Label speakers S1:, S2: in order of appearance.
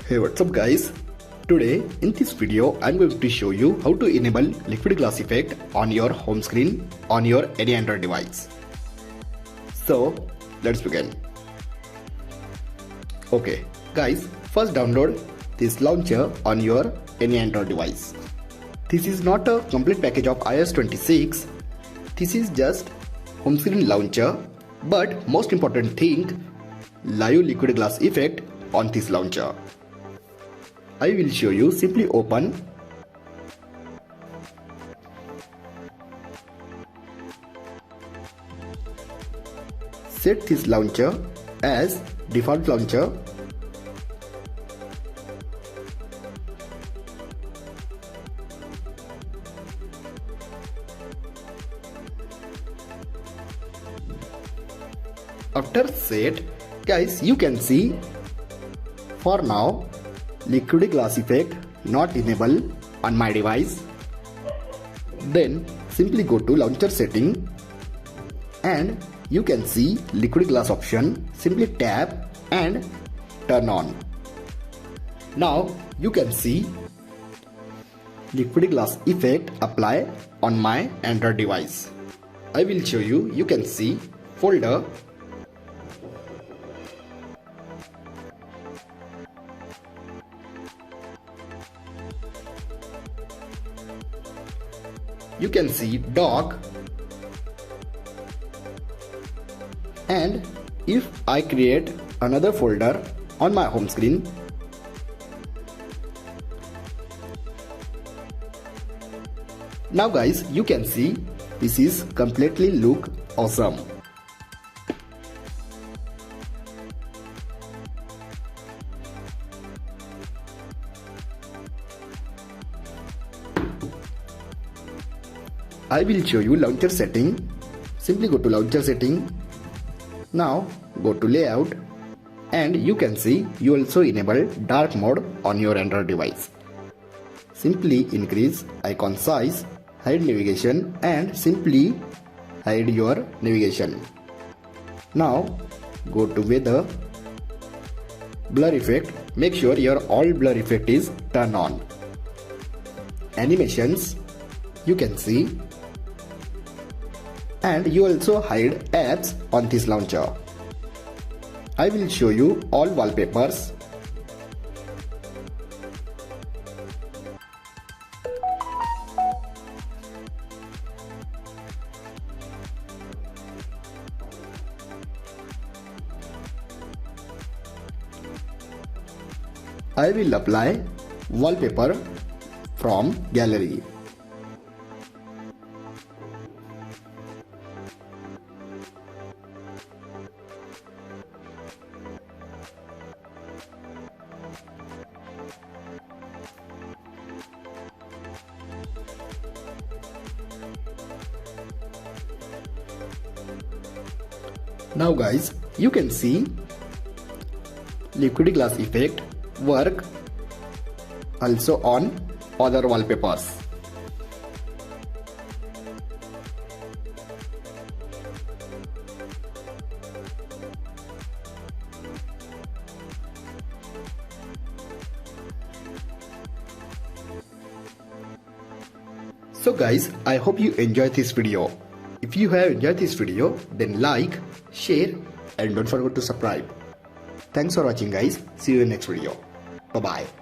S1: Hey, what's up guys? Today in this video I'm going to show you how to enable liquid glass effect on your home screen on your any Android device. So let's begin. Okay guys, first download this launcher on your any Android device. This is not a complete package of iOS 26. This is just home screen launcher, but most important thing, live liquid glass effect on this launcher. I will show you. Simply open, set this launcher as default launcher. After set, guys, you can see for now liquid glass effect not enabled on my device. Then simply go to launcher setting and you can see liquid glass option. Simply tap and turn on. Now you can see liquid glass effect apply on my Android device. I will show you. You can see folder, you can see dock, and if I create another folder on my home screen, now guys, you can see this is completely look awesome. I will show you launcher setting. Simply go to launcher setting. Now go to layout and you can see you also enable dark mode on your Android device. Simply increase icon size, hide navigation, and simply hide your navigation. Now go to weather, blur effect. Make sure your all blur effect is turned on. Animations, you can see, and you also hide apps on this launcher. I will show you all wallpapers. I will apply wallpaper from gallery. Now guys, you can see liquid glass effect work also on other wallpapers. So guys, I hope you enjoyed this video. If you have enjoyed this video, then like, share, and don't forget to subscribe. Thanks for watching guys. See you in next video. Bye bye.